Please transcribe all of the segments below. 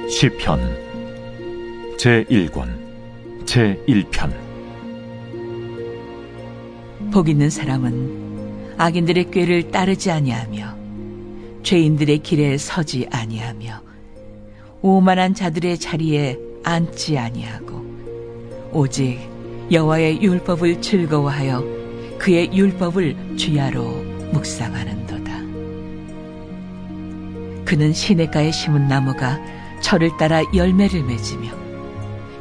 시편 제1권 제1편. 복 있는 사람은 악인들의 꾀를 따르지 아니하며 죄인들의 길에 서지 아니하며 오만한 자들의 자리에 앉지 아니하고 오직 여호와의 율법을 즐거워하여 그의 율법을 주야로 묵상하는도다. 그는 시냇가에 심은 나무가 철을 따라 열매를 맺으며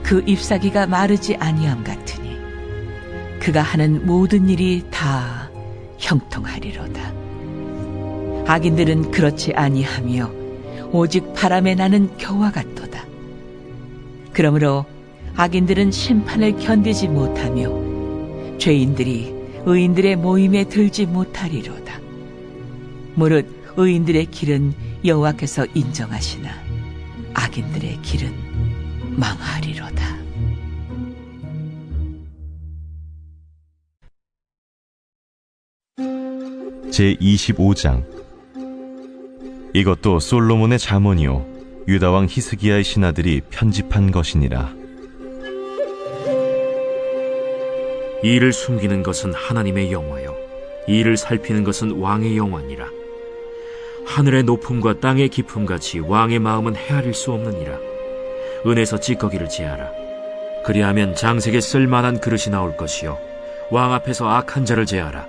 그 잎사귀가 마르지 아니함 같으니 그가 하는 모든 일이 다 형통하리로다. 악인들은 그렇지 아니하며 오직 바람에 나는 겨와 같도다. 그러므로 악인들은 심판을 견디지 못하며 죄인들이 의인들의 모임에 들지 못하리로다. 무릇 의인들의 길은 여호와께서 인정하시나 악인들의 길은 망하리로다. 제25장. 이것도 솔로몬의 잠언이요 유다왕 히스기야의 신하들이 편집한 것이니라. 이를 숨기는 것은 하나님의 영화요 이를 살피는 것은 왕의 영화니라. 하늘의 높음과 땅의 깊음같이 왕의 마음은 헤아릴 수 없느니라. 은에서 찌꺼기를 제하라. 그리하면 장색에 쓸만한 그릇이 나올 것이요 왕 앞에서 악한 자를 제하라.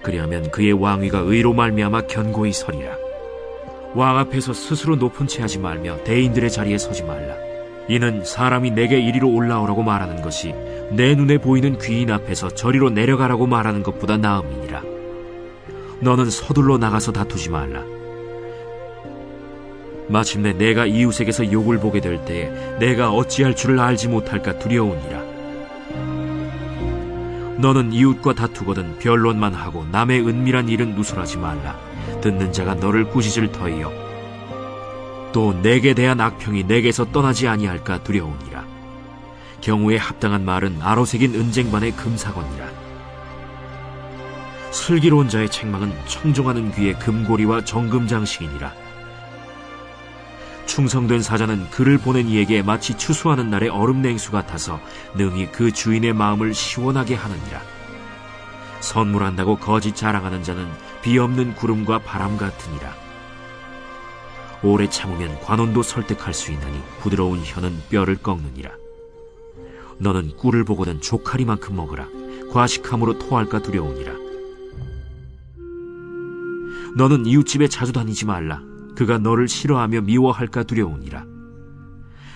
그리하면 그의 왕위가 의로 말미암아 견고히 서리라. 왕 앞에서 스스로 높은 채 하지 말며 대인들의 자리에 서지 말라. 이는 사람이 내게 이리로 올라오라고 말하는 것이 내 눈에 보이는 귀인 앞에서 저리로 내려가라고 말하는 것보다 나음이니라. 너는 서둘러 나가서 다투지 말라. 마침내 내가 이웃에게서 욕을 보게 될 때에 내가 어찌할 줄을 알지 못할까 두려우니라. 너는 이웃과 다투거든 변론만 하고 남의 은밀한 일은 누설하지 말라. 듣는 자가 너를 꾸짖을 터이요 또 내게 대한 악평이 내게서 떠나지 아니할까 두려우니라. 경우에 합당한 말은 아로새긴 은쟁반의 금사건이라. 슬기로운 자의 책망은 청종하는 귀의 금고리와 정금장식이니라. 충성된 사자는 그를 보낸 이에게 마치 추수하는 날의 얼음 냉수 같아서 능히 그 주인의 마음을 시원하게 하느니라. 선물한다고 거짓 자랑하는 자는 비 없는 구름과 바람 같으니라. 오래 참으면 관원도 설득할 수 있나니 부드러운 혀는 뼈를 꺾느니라. 너는 꿀을 보거든 조카리만큼 먹으라. 과식함으로 토할까 두려우니라. 너는 이웃집에 자주 다니지 말라. 그가 너를 싫어하며 미워할까 두려우니라.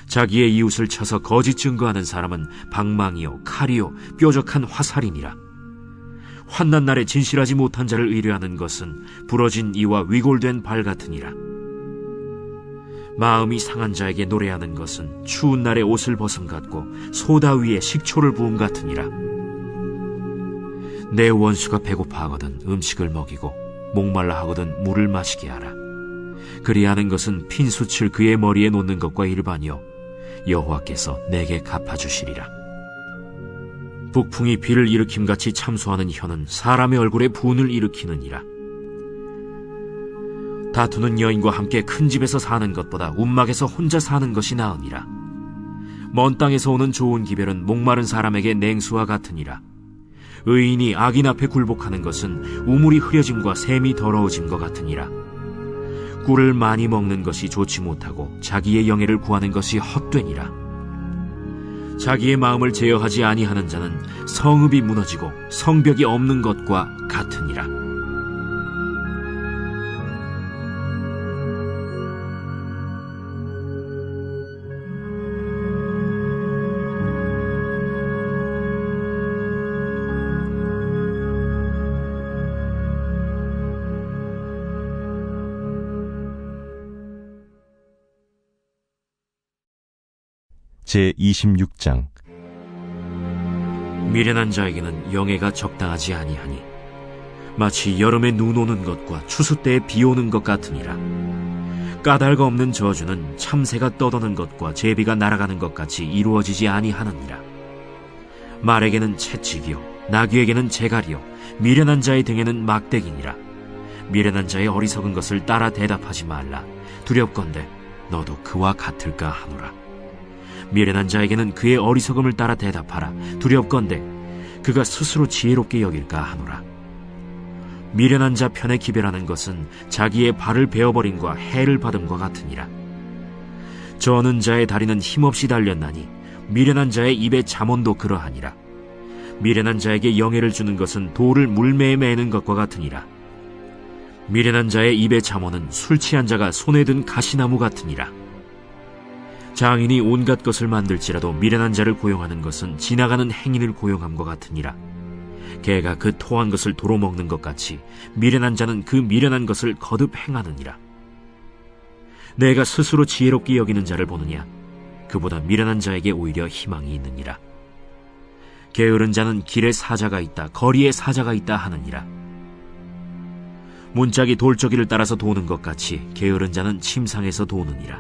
자기의 이웃을 쳐서 거짓 증거하는 사람은 방망이요 칼이요 뾰족한 화살이니라. 환난 날에 진실하지 못한 자를 의뢰하는 것은 부러진 이와 위골된 발 같으니라. 마음이 상한 자에게 노래하는 것은 추운 날에 옷을 벗음 같고 소다 위에 식초를 부음 같으니라. 내 원수가 배고파하거든 음식을 먹이고 목말라 하거든 물을 마시게 하라. 그리하는 것은 핀숯을 그의 머리에 놓는 것과 일반이요 여호와께서 내게 갚아주시리라. 북풍이 비를 일으킴같이 참소하는 혀는 사람의 얼굴에 분을 일으키느니라. 다투는 여인과 함께 큰 집에서 사는 것보다 움막에서 혼자 사는 것이 나으니라. 먼 땅에서 오는 좋은 기별은 목마른 사람에게 냉수와 같으니라. 의인이 악인 앞에 굴복하는 것은 우물이 흐려짐과 샘이 더러워짐과 같으니라. 꿀을 많이 먹는 것이 좋지 못하고 자기의 영예를 구하는 것이 헛되니라. 자기의 마음을 제어하지 아니하는 자는 성읍이 무너지고 성벽이 없는 것과 같으니라. 제26장. 미련한 자에게는 영예가 적당하지 아니하니 마치 여름에 눈 오는 것과 추수 때에 비 오는 것 같으니라. 까닭 없는 저주는 참새가 떠도는 것과 제비가 날아가는 것 같이 이루어지지 아니하느니라. 말에게는 채찍이요 나귀에게는 재갈이요 미련한 자의 등에는 막대기니라. 미련한 자의 어리석은 것을 따라 대답하지 말라. 두렵건대 너도 그와 같을까 하노라. 미련한 자에게는 그의 어리석음을 따라 대답하라. 두렵건대 그가 스스로 지혜롭게 여길까 하노라. 미련한 자 편에 기별하는 것은 자기의 발을 베어버림과 해를 받음과 같으니라. 저는 자의 다리는 힘없이 달렸나니 미련한 자의 입에 잠언도 그러하니라. 미련한 자에게 영예를 주는 것은 돌을 물매에 매는 것과 같으니라. 미련한 자의 입에 잠언은 술 취한 자가 손에 든 가시나무 같으니라. 장인이 온갖 것을 만들지라도 미련한 자를 고용하는 것은 지나가는 행인을 고용함과 같으니라. 개가 그 토한 것을 도로 먹는 것 같이 미련한 자는 그 미련한 것을 거듭 행하느니라. 내가 스스로 지혜롭게 여기는 자를 보느냐? 그보다 미련한 자에게 오히려 희망이 있느니라. 게으른 자는 길에 사자가 있다, 거리에 사자가 있다 하느니라. 문짝이 돌저기를 따라서 도는 것 같이 게으른 자는 침상에서 도느니라.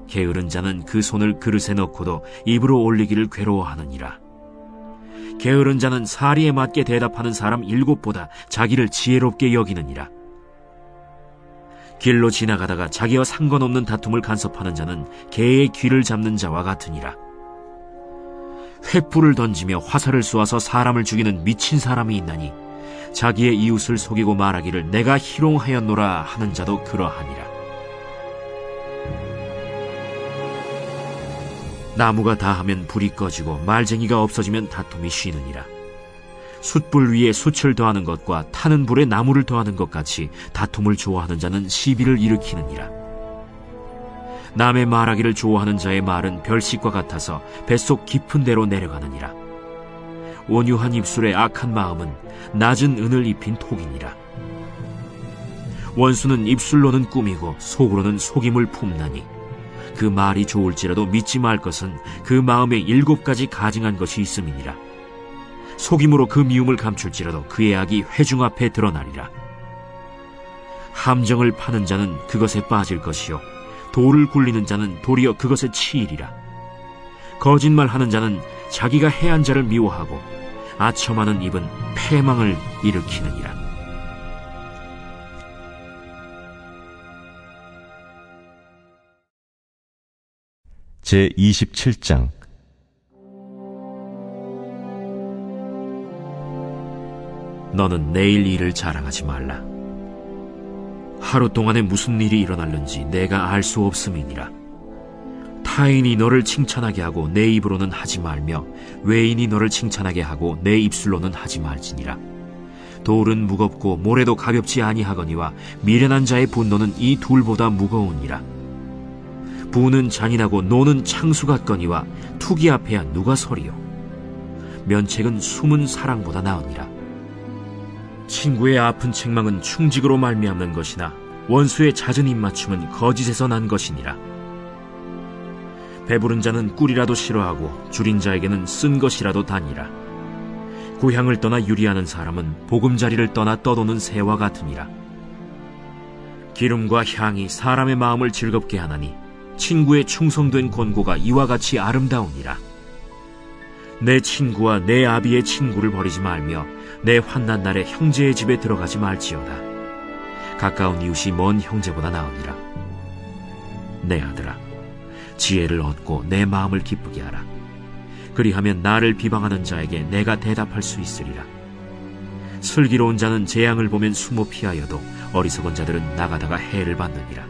게으른 자는 그 손을 그릇에 넣고도 입으로 올리기를 괴로워하느니라. 게으른 자는 사리에 맞게 대답하는 사람 7보다 자기를 지혜롭게 여기느니라. 길로 지나가다가 자기와 상관없는 다툼을 간섭하는 자는 개의 귀를 잡는 자와 같으니라. 횃불을 던지며 화살을 쏘아서 사람을 죽이는 미친 사람이 있나니 자기의 이웃을 속이고 말하기를 내가 희롱하였노라 하는 자도 그러하니라. 나무가 다하면 불이 꺼지고 말쟁이가 없어지면 다툼이 쉬느니라. 숯불 위에 숯을 더하는 것과 타는 불에 나무를 더하는 것 같이 다툼을 좋아하는 자는 시비를 일으키느니라. 남의 말하기를 좋아하는 자의 말은 별식과 같아서 뱃속 깊은 데로 내려가느니라. 온유한 입술의 악한 마음은 낮은 은을 입힌 톡이니라. 원수는 입술로는 꾸미고 속으로는 속임을 품나니 그 말이 좋을지라도 믿지 말 것은 그 마음에 7가지 가증한 것이 있음이니라. 속임으로 그 미움을 감출지라도 그의 악이 회중 앞에 드러나리라. 함정을 파는 자는 그것에 빠질 것이요 돌을 굴리는 자는 도리어 그것에 치이리라. 거짓말하는 자는 자기가 해한 자를 미워하고 아첨하는 입은 패망을 일으키느니라. 제27장 너는 내일 일을 자랑하지 말라. 하루 동안에 무슨 일이 일어날는지 내가 알 수 없음이니라. 타인이 너를 칭찬하게 하고 내 입으로는 하지 말며 외인이 너를 칭찬하게 하고 내 입술로는 하지 말지니라. 돌은 무겁고 모래도 가볍지 아니하거니와 미련한 자의 분노는 이 둘보다 무거우니라. 부는 잔인하고 노는 창수 같거니와 투기 앞에야 누가 서리요. 면책은 숨은 사랑보다 나으니라. 친구의 아픈 책망은 충직으로 말미암는 것이나 원수의 잦은 입맞춤은 거짓에서 난 것이니라. 배부른 자는 꿀이라도 싫어하고 줄인 자에게는 쓴 것이라도 다니라. 고향을 떠나 유리하는 사람은 보금자리를 떠나 떠도는 새와 같으니라. 기름과 향이 사람의 마음을 즐겁게 하나니 친구의 충성된 권고가 이와 같이 아름다우니라. 내 친구와 내 아비의 친구를 버리지 말며 내 환난 날에 형제의 집에 들어가지 말지어다. 가까운 이웃이 먼 형제보다 나으니라. 내 아들아, 지혜를 얻고 내 마음을 기쁘게 하라. 그리하면 나를 비방하는 자에게 내가 대답할 수 있으리라. 슬기로운 자는 재앙을 보면 숨어 피하여도 어리석은 자들은 나가다가 해를 받느니라.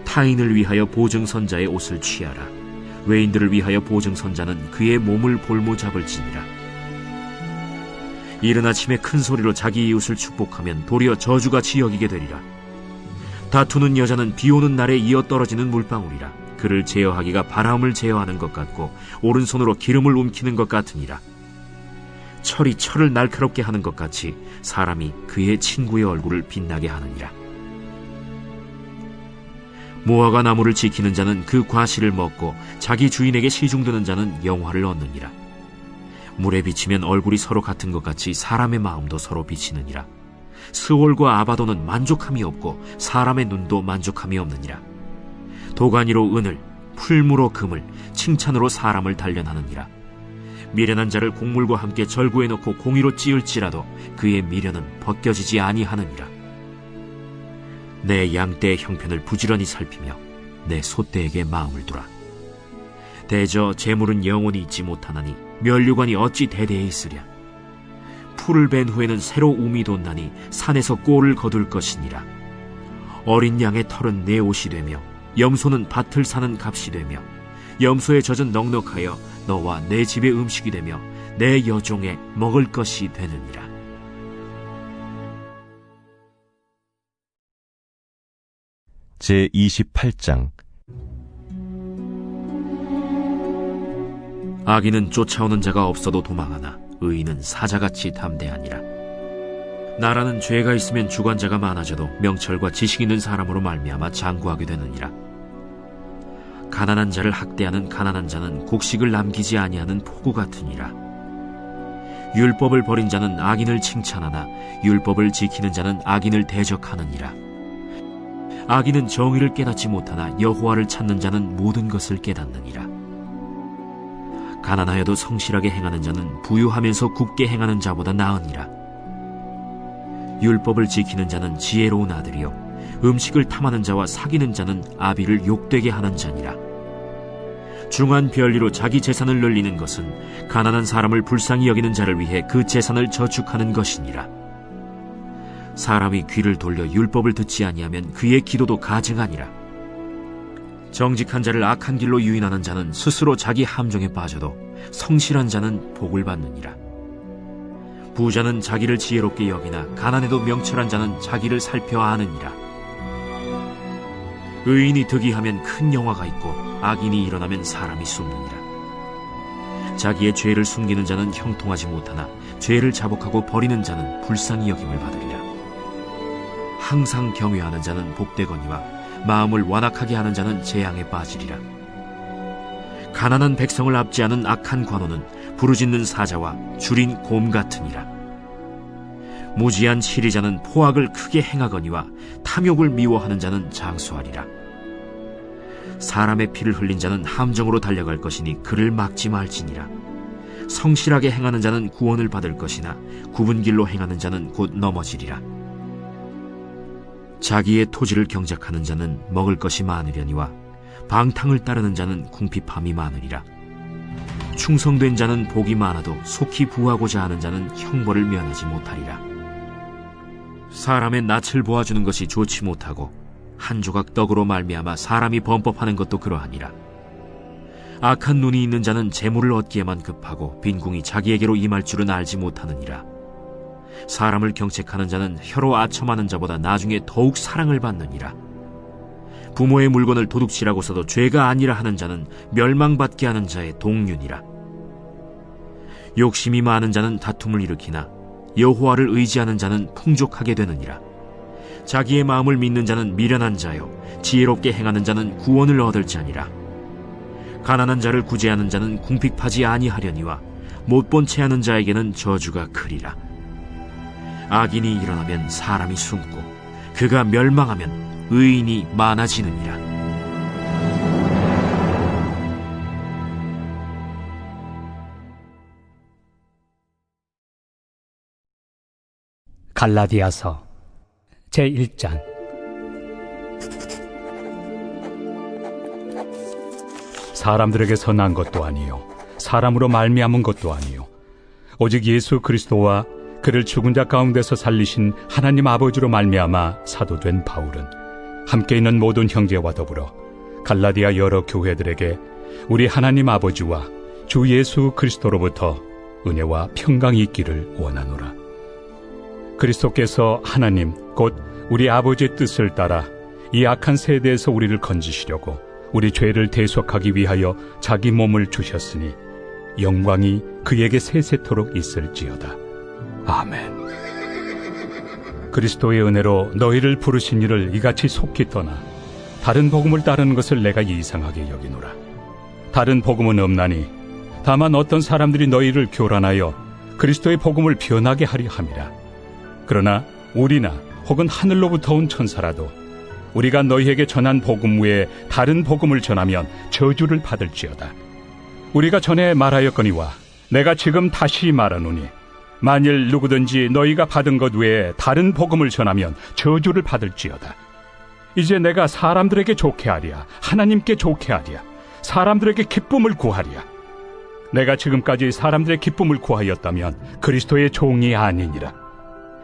타인을 위하여 보증선자의 옷을 취하라. 외인들을 위하여 보증선자는 그의 몸을 볼모 잡을지니라. 이른 아침에 큰 소리로 자기 이웃을 축복하면 도리어 저주같이 여기게 되리라. 다투는 여자는 비 오는 날에 이어 떨어지는 물방울이라. 그를 제어하기가 바람을 제어하는 것 같고 오른손으로 기름을 움키는 것 같으니라. 철이 철을 날카롭게 하는 것 같이 사람이 그의 친구의 얼굴을 빛나게 하느니라. 무화과 나무를 지키는 자는 그 과실을 먹고 자기 주인에게 시중드는 자는 영화를 얻느니라. 물에 비치면 얼굴이 서로 같은 것 같이 사람의 마음도 서로 비치느니라. 스올과 아바도는 만족함이 없고 사람의 눈도 만족함이 없느니라. 도가니로 은을, 풀무로 금을, 칭찬으로 사람을 단련하느니라. 미련한 자를 곡물과 함께 절구해 놓고 공의로 찌을지라도 그의 미련은 벗겨지지 아니하느니라. 내 양떼의 형편을 부지런히 살피며 내 소떼에게 마음을 두라. 대저 재물은 영원히 있지 못하나니 면류관이 어찌 대대에 있으랴. 풀을 벤 후에는 새로 움이 돋나니 산에서 꼴을 거둘 것이니라. 어린 양의 털은 내 옷이 되며 염소는 밭을 사는 값이 되며 염소의 젖은 넉넉하여 너와 내 집의 음식이 되며 내 여종의 먹을 것이 되느니라. 제28장. 악인은 쫓아오는 자가 없어도 도망하나 의인은 사자같이 담대하니라. 나라는 죄가 있으면 주관자가 많아져도 명철과 지식 있는 사람으로 말미암아 장구하게 되느니라. 가난한 자를 학대하는 가난한 자는 곡식을 남기지 아니하는 포구 같으니라. 율법을 버린 자는 악인을 칭찬하나 율법을 지키는 자는 악인을 대적하느니라. 악인은 정의를 깨닫지 못하나 여호와를 찾는 자는 모든 것을 깨닫느니라. 가난하여도 성실하게 행하는 자는 부유하면서 굽게 행하는 자보다 나으니라. 율법을 지키는 자는 지혜로운 아들이요 음식을 탐하는 자와 사귀는 자는 아비를 욕되게 하는 자니라. 중한 별리로 자기 재산을 늘리는 것은 가난한 사람을 불쌍히 여기는 자를 위해 그 재산을 저축하는 것이니라. 사람이 귀를 돌려 율법을 듣지 아니하면 그의 기도도 가증하니라. 정직한 자를 악한 길로 유인하는 자는 스스로 자기 함정에 빠져도 성실한 자는 복을 받느니라. 부자는 자기를 지혜롭게 여기나 가난해도 명철한 자는 자기를 살펴 아느니라. 의인이 득이하면 큰 영화가 있고 악인이 일어나면 사람이 숨느니라. 자기의 죄를 숨기는 자는 형통하지 못하나 죄를 자복하고 버리는 자는 불쌍히 여김을 받으리라. 항상 경외하는 자는 복되거니와 마음을 완악하게 하는 자는 재앙에 빠지리라. 가난한 백성을 압제하는 악한 관원은 부르짖는 사자와 줄인 곰 같으니라. 무지한 치리자는 포악을 크게 행하거니와 탐욕을 미워하는 자는 장수하리라. 사람의 피를 흘린 자는 함정으로 달려갈 것이니 그를 막지 말지니라. 성실하게 행하는 자는 구원을 받을 것이나 굽은 길로 행하는 자는 곧 넘어지리라. 자기의 토지를 경작하는 자는 먹을 것이 많으려니와 방탕을 따르는 자는 궁핍함이 많으리라. 충성된 자는 복이 많아도 속히 부하고자 하는 자는 형벌을 면하지 못하리라. 사람의 낯을 보아주는 것이 좋지 못하고 한 조각 떡으로 말미암아 사람이 범법하는 것도 그러하니라. 악한 눈이 있는 자는 재물을 얻기에만 급하고 빈궁이 자기에게로 임할 줄은 알지 못하느니라. 사람을 경책하는 자는 혀로 아첨하는 자보다 나중에 더욱 사랑을 받느니라. 부모의 물건을 도둑질하고서도 죄가 아니라 하는 자는 멸망받게 하는 자의 동륜이라. 욕심이 많은 자는 다툼을 일으키나 여호와를 의지하는 자는 풍족하게 되느니라. 자기의 마음을 믿는 자는 미련한 자요 지혜롭게 행하는 자는 구원을 얻을 자니라. 가난한 자를 구제하는 자는 궁핍하지 아니하려니와 못 본 채 하는 자에게는 저주가 크리라. 악인이 일어나면 사람이 숨고 그가 멸망하면 의인이 많아지느니라. 갈라디아서 제1장. 사람들에게 선한 것도 아니요 사람으로 말미암은 것도 아니요 오직 예수 그리스도와 그를 죽은 자 가운데서 살리신 하나님 아버지로 말미암아 사도된 바울은 함께 있는 모든 형제와 더불어 갈라디아 여러 교회들에게 우리 하나님 아버지와 주 예수 그리스도로부터 은혜와 평강이 있기를 원하노라. 그리스도께서 하나님 곧 우리 아버지의 뜻을 따라 이 악한 세대에서 우리를 건지시려고 우리 죄를 대속하기 위하여 자기 몸을 주셨으니 영광이 그에게 세세토록 있을지어다. 아멘. 그리스도의 은혜로 너희를 부르신 이를 이같이 속히 떠나 다른 복음을 따르는 것을 내가 이상하게 여기노라. 다른 복음은 없나니 다만 어떤 사람들이 너희를 교란하여 그리스도의 복음을 변하게 하려 함이라. 그러나 우리나 혹은 하늘로부터 온 천사라도 우리가 너희에게 전한 복음 외에 다른 복음을 전하면 저주를 받을지어다. 우리가 전에 말하였거니와 내가 지금 다시 말하노니 만일 누구든지 너희가 받은 것 외에 다른 복음을 전하면 저주를 받을지어다. 이제 내가 사람들에게 좋게 하랴, 하나님께 좋게 하랴, 사람들에게 기쁨을 구하랴. 내가 지금까지 사람들의 기쁨을 구하였다면 그리스도의 종이 아니니라.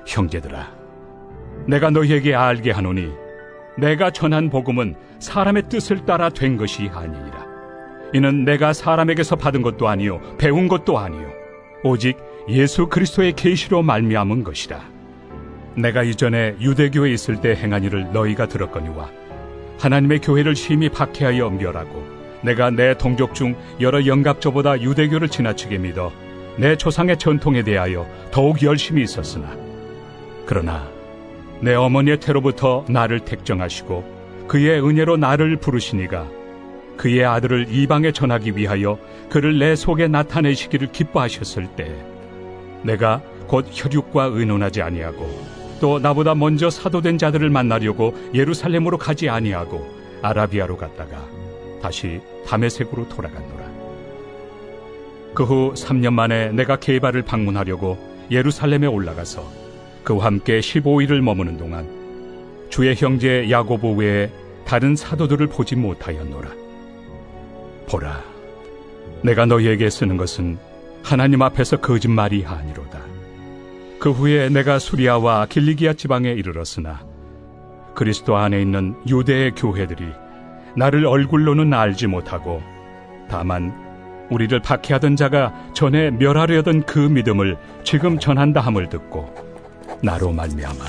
형제들아, 내가 너희에게 알게 하노니 내가 전한 복음은 사람의 뜻을 따라 된 것이 아니니라. 이는 내가 사람에게서 받은 것도 아니요 배운 것도 아니요 오직 예수 그리스도의 계시로 말미암은 것이라. 내가 이전에 유대교에 있을 때 행한 일을 너희가 들었거니와 하나님의 교회를 심히 박해하여 멸하고 내가 내 동족 중 여러 영갑조보다 유대교를 지나치게 믿어 내 조상의 전통에 대하여 더욱 열심히 있었으나, 그러나 내 어머니의 태로부터 나를 택정하시고 그의 은혜로 나를 부르시니가 그의 아들을 이방에 전하기 위하여 그를 내 속에 나타내시기를 기뻐하셨을 때 내가 곧 혈육과 의논하지 아니하고 또 나보다 먼저 사도된 자들을 만나려고 예루살렘으로 가지 아니하고 아라비아로 갔다가 다시 다메섹으로 돌아갔노라. 그 후 3년 만에 내가 게바를 방문하려고 예루살렘에 올라가서 그와 함께 15일을 머무는 동안 주의 형제 야고보 외에 다른 사도들을 보지 못하였노라. 보라, 내가 너희에게 쓰는 것은 하나님 앞에서 거짓말이 아니로다. 그 후에 내가 수리아와 길리기아 지방에 이르렀으나 그리스도 안에 있는 유대의 교회들이 나를 얼굴로는 알지 못하고 다만 우리를 박해하던 자가 전에 멸하려던 그 믿음을 지금 전한다 함을 듣고 나로 말미암아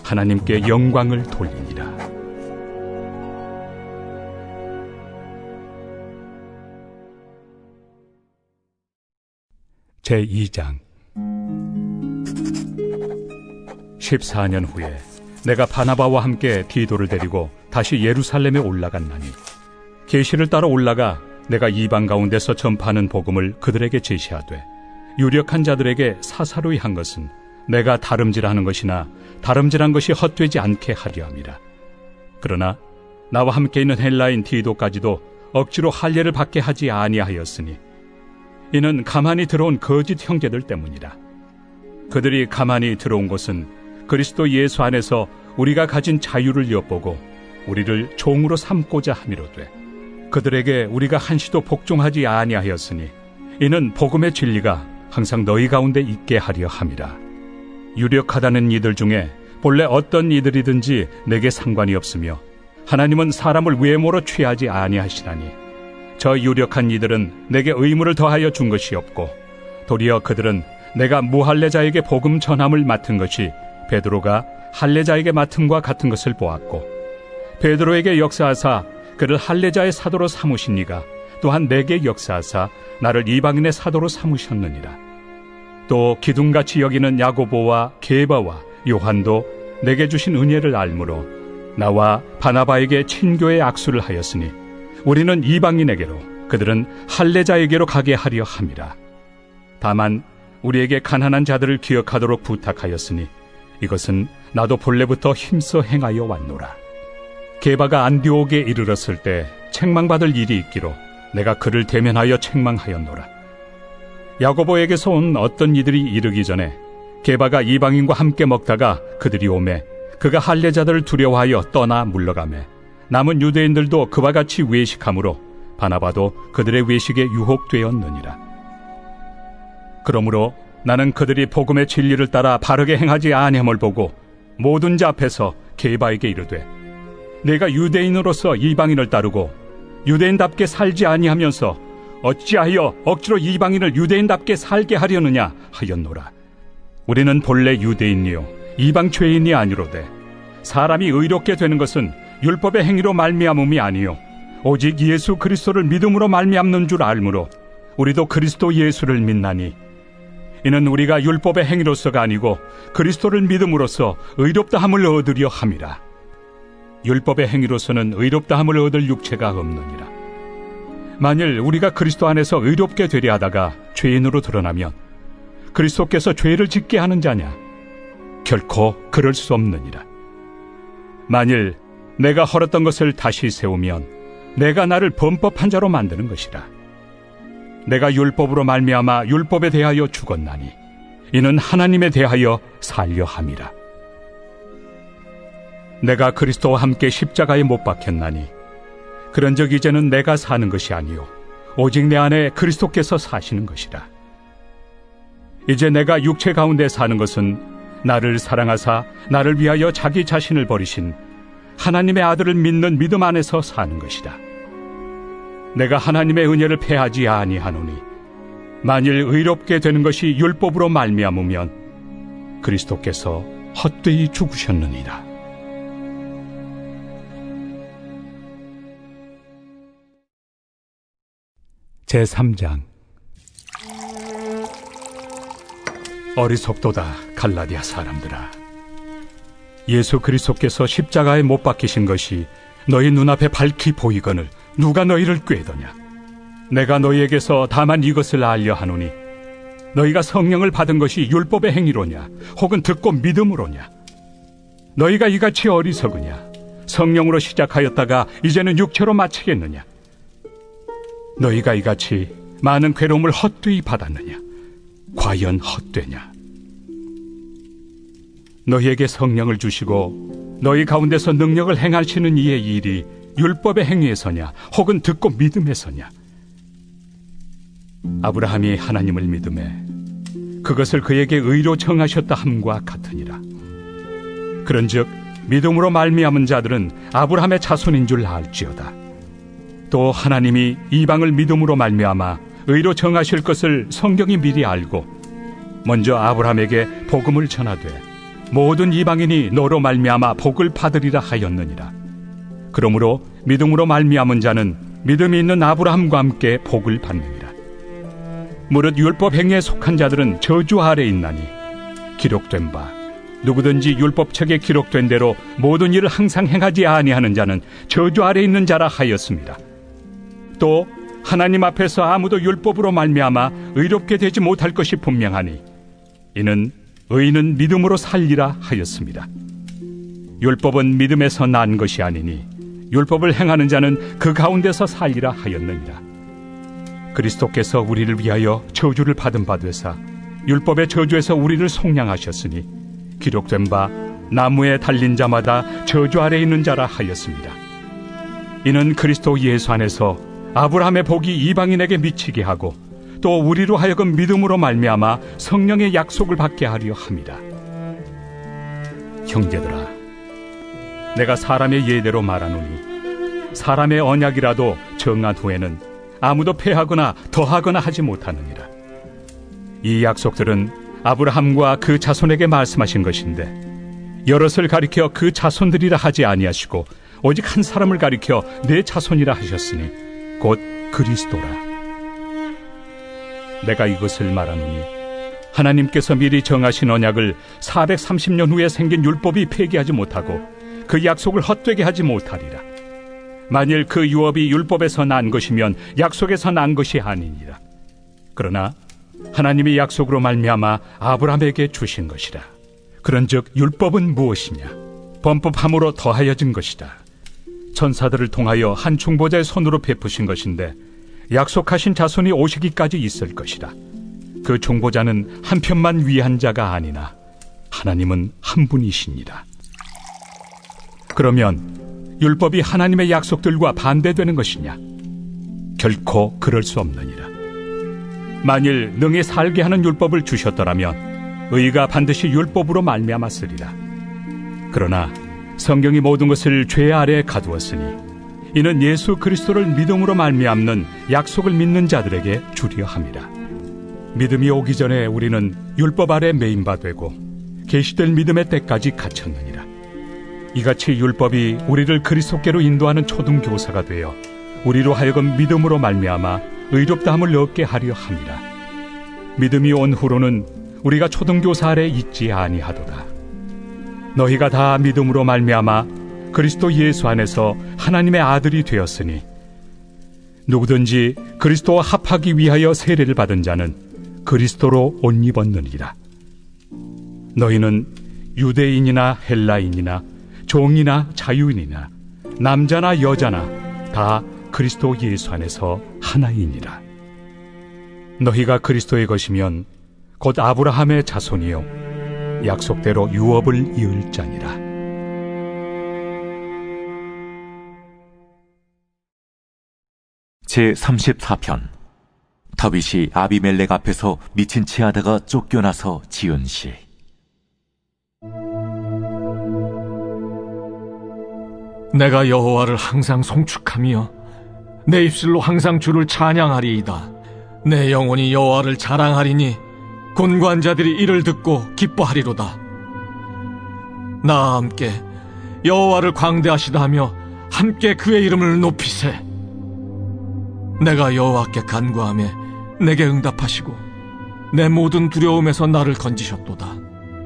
하나님께 영광을 돌리니라. 제2장 14년 후에 내가 바나바와 함께 디도를 데리고 다시 예루살렘에 올라갔나니 계시를 따라 올라가 내가 이방 가운데서 전파하는 복음을 그들에게 제시하되 유력한 자들에게 사사로이 한 것은 내가 다름질하는 것이나 다름질한 것이 헛되지 않게 하려 함이라. 그러나 나와 함께 있는 헬라인 디도까지도 억지로 할례를 받게 하지 아니하였으니 이는 가만히 들어온 거짓 형제들 때문이라. 그들이 가만히 들어온 것은 그리스도 예수 안에서 우리가 가진 자유를 엿보고 우리를 종으로 삼고자 함이로되 그들에게 우리가 한시도 복종하지 아니하였으니 이는 복음의 진리가 항상 너희 가운데 있게 하려 함이라. 유력하다는 이들 중에 본래 어떤 이들이든지 내게 상관이 없으며 하나님은 사람을 외모로 취하지 아니하시나니 저 유력한 이들은 내게 의무를 더하여 준 것이 없고 도리어 그들은 내가 무할례자에게 복음 전함을 맡은 것이 베드로가 할례자에게 맡음과 같은 것을 보았고 베드로에게 역사하사 그를 할례자의 사도로 삼으신 이가 또한 내게 역사하사 나를 이방인의 사도로 삼으셨느니라. 또 기둥같이 여기는 야고보와 게바와 요한도 내게 주신 은혜를 알므로 나와 바나바에게 친교의 악수를 하였으니 우리는 이방인에게로 그들은 할례자에게로 가게 하려 함이라. 다만 우리에게 가난한 자들을 기억하도록 부탁하였으니 이것은 나도 본래부터 힘써 행하여 왔노라. 게바가 안디옥에 이르렀을 때 책망받을 일이 있기로 내가 그를 대면하여 책망하였노라. 야고보에게서 온 어떤 이들이 이르기 전에 게바가 이방인과 함께 먹다가 그들이 오매 그가 할례자들을 두려워하여 떠나 물러가매 남은 유대인들도 그와 같이 외식하므로 바나바도 그들의 외식에 유혹되었느니라. 그러므로 나는 그들이 복음의 진리를 따라 바르게 행하지 아니함을 보고 모든 자 앞에서 게바에게 이르되 내가 유대인으로서 이방인을 따르고 유대인답게 살지 아니하면서 어찌하여 억지로 이방인을 유대인답게 살게 하려느냐 하였노라. 우리는 본래 유대인이요 이방 죄인이 아니로되 사람이 의롭게 되는 것은 율법의 행위로 말미암음이 아니요 오직 예수 그리스도를 믿음으로 말미암는 줄 알므로 우리도 그리스도 예수를 믿나니 이는 우리가 율법의 행위로서가 아니고 그리스도를 믿음으로써 의롭다함을 얻으려 함이라. 율법의 행위로서는 의롭다함을 얻을 육체가 없느니라. 만일 우리가 그리스도 안에서 의롭게 되려 하다가 죄인으로 드러나면 그리스도께서 죄를 짓게 하는 자냐? 결코 그럴 수 없느니라. 만일 내가 헐었던 것을 다시 세우면 내가 나를 범법한 자로 만드는 것이라. 내가 율법으로 말미암아 율법에 대하여 죽었나니 이는 하나님에 대하여 살려 함이라. 내가 그리스도와 함께 십자가에 못 박혔나니 그런즉 이제는 내가 사는 것이 아니요 오직 내 안에 그리스도께서 사시는 것이라. 이제 내가 육체 가운데 사는 것은 나를 사랑하사 나를 위하여 자기 자신을 버리신 하나님의 아들을 믿는 믿음 안에서 사는 것이다. 내가 하나님의 은혜를 패하지 아니하노니 만일 의롭게 되는 것이 율법으로 말미암으면 그리스도께서 헛되이 죽으셨느니라. 제3장. 어리석도다 갈라디아 사람들아, 예수 그리스도께서 십자가에 못 박히신 것이 너희 눈앞에 밝히 보이거늘 누가 너희를 꾀더냐? 내가 너희에게서 다만 이것을 알려 하노니 너희가 성령을 받은 것이 율법의 행위로냐 혹은 듣고 믿음으로냐? 너희가 이같이 어리석으냐? 성령으로 시작하였다가 이제는 육체로 마치겠느냐? 너희가 이같이 많은 괴로움을 헛되이 받았느냐? 과연 헛되냐? 너희에게 성령을 주시고 너희 가운데서 능력을 행하시는 이의 일이 율법의 행위에서냐 혹은 듣고 믿음에서냐? 아브라함이 하나님을 믿음에 그것을 그에게 의로 정하셨다 함과 같으니라. 그런즉 믿음으로 말미암은 자들은 아브라함의 자손인 줄 알지어다. 또 하나님이 이방을 믿음으로 말미암아 의로 정하실 것을 성경이 미리 알고 먼저 아브라함에게 복음을 전하되 모든 이방인이 너로 말미암아 복을 받으리라 하였느니라. 그러므로 믿음으로 말미암은 자는 믿음이 있는 아브라함과 함께 복을 받느니라. 무릇 율법 행위에 속한 자들은 저주 아래 있나니 기록된 바 누구든지 율법책에 기록된 대로 모든 일을 항상 행하지 아니하는 자는 저주 아래 있는 자라 하였습니다. 또 하나님 앞에서 아무도 율법으로 말미암아 의롭게 되지 못할 것이 분명하니 이는 의인은 믿음으로 살리라 하였습니다. 율법은 믿음에서 난 것이 아니니 율법을 행하는 자는 그 가운데서 살리라 하였느니라. 그리스도께서 우리를 위하여 저주를 받은 바 되사 율법의 저주에서 우리를 속량하셨으니 기록된 바 나무에 달린 자마다 저주 아래 있는 자라 하였습니다. 이는 그리스도 예수 안에서 아브라함의 복이 이방인에게 미치게 하고 또 우리로 하여금 믿음으로 말미암아 성령의 약속을 받게 하려 함이라. 형제들아, 내가 사람의 예대로 말하노니 사람의 언약이라도 정한 후에는 아무도 패하거나 더하거나 하지 못하느니라. 이 약속들은 아브라함과 그 자손에게 말씀하신 것인데 여럿을 가리켜 그 자손들이라 하지 아니하시고 오직 한 사람을 가리켜 내 자손이라 하셨으니 곧 그리스도라. 내가 이것을 말하노니 하나님께서 미리 정하신 언약을 430년 후에 생긴 율법이 폐기하지 못하고 그 약속을 헛되게 하지 못하리라. 만일 그 유업이 율법에서 난 것이면 약속에서 난 것이 아니니라. 그러나 하나님이 약속으로 말미암아 아브라함에게 주신 것이라. 그런즉 율법은 무엇이냐? 범법함으로 더하여진 것이다. 천사들을 통하여 한 중보자의 손으로 베푸신 것인데 약속하신 자손이 오시기까지 있을 것이다. 그 중보자는 한편만 위한 자가 아니나 하나님은 한 분이시니라. 그러면 율법이 하나님의 약속들과 반대되는 것이냐? 결코 그럴 수 없느니라. 만일 능히 살게 하는 율법을 주셨더라면 의가 반드시 율법으로 말미암았으리라. 그러나 성경이 모든 것을 죄 아래에 가두었으니 이는 예수 그리스도를 믿음으로 말미암는 약속을 믿는 자들에게 주려 함이라. 믿음이 오기 전에 우리는 율법 아래 매인 바 되고 계시될 믿음의 때까지 갇혔느니라. 이같이 율법이 우리를 그리스도께로 인도하는 초등교사가 되어 우리로 하여금 믿음으로 말미암아 의롭다함을 얻게 하려 함이라. 믿음이 온 후로는 우리가 초등교사 아래 있지 아니하도다. 너희가 다 믿음으로 말미암아 그리스도 예수 안에서 하나님의 아들이 되었으니 누구든지 그리스도와 합하기 위하여 세례를 받은 자는 그리스도로 옷 입었느니라. 너희는 유대인이나 헬라인이나 종이나 자유인이나 남자나 여자나 다 그리스도 예수 안에서 하나이니라. 너희가 그리스도의 것이면 곧 아브라함의 자손이요 약속대로 유업을 이을 자니라. 제34편. 다윗이 아비멜렉 앞에서 미친 채 하다가 쫓겨나서 지은 시. 내가 여호와를 항상 송축하며 내 입술로 항상 주를 찬양하리이다. 내 영혼이 여호와를 자랑하리니 곤고한자들이 이를 듣고 기뻐하리로다. 나와 함께 여호와를 광대하시다 하며 함께 그의 이름을 높이세. 내가 여호와께 간구하며 내게 응답하시고 내 모든 두려움에서 나를 건지셨도다.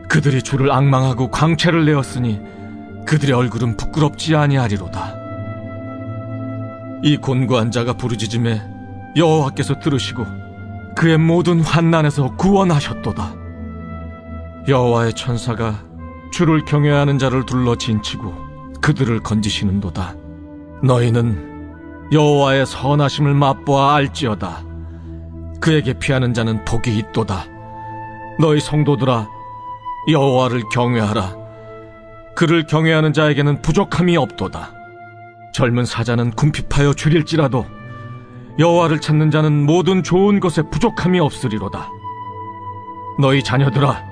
그들이 주를 앙망하고 광채를 내었으니 그들의 얼굴은 부끄럽지 아니하리로다. 이 곤고한 자가 부르짖음에 여호와께서 들으시고 그의 모든 환난에서 구원하셨도다. 여호와의 천사가 주를 경외하는 자를 둘러 진치고 그들을 건지시는도다. 너희는 여호와의 선하심을 맛보아 알지어다. 그에게 피하는 자는 복이 있도다. 너희 성도들아, 여호와를 경외하라. 그를 경외하는 자에게는 부족함이 없도다. 젊은 사자는 궁핍하여 줄일지라도 여호와를 찾는 자는 모든 좋은 것에 부족함이 없으리로다. 너희 자녀들아,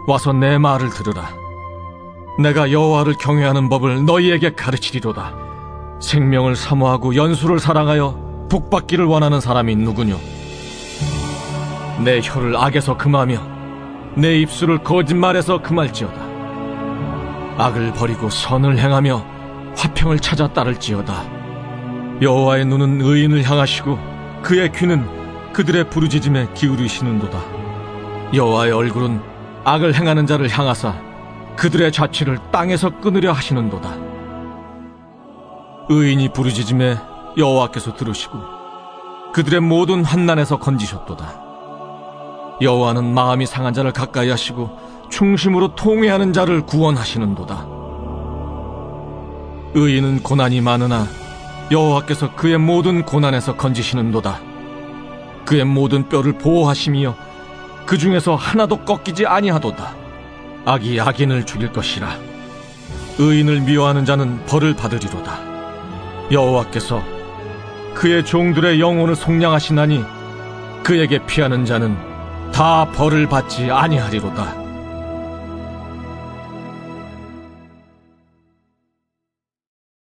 와서 내 말을 들으라. 내가 여호와를 경외하는 법을 너희에게 가르치리로다. 생명을 사모하고 연수를 사랑하여 복받기를 원하는 사람이 누구뇨? 내 혀를 악에서 금하며 내 입술을 거짓말에서 금할지어다. 악을 버리고 선을 행하며 화평을 찾아 따를지어다. 여호와의 눈은 의인을 향하시고 그의 귀는 그들의 부르짖음에 기울이시는도다. 여호와의 얼굴은 악을 행하는 자를 향하사 그들의 자취를 땅에서 끊으려 하시는도다. 의인이 부르짖음에 여호와께서 들으시고 그들의 모든 환난에서 건지셨도다. 여호와는 마음이 상한 자를 가까이 하시고 충심으로 통회하는 자를 구원하시는도다. 의인은 고난이 많으나 여호와께서 그의 모든 고난에서 건지시는도다. 그의 모든 뼈를 보호하시며 그 중에서 하나도 꺾이지 아니하도다. 악이 악인을 죽일 것이라. 의인을 미워하는 자는 벌을 받으리로다. 여호와께서 그의 종들의 영혼을 속량하시나니 그에게 피하는 자는 다 벌을 받지 아니하리로다.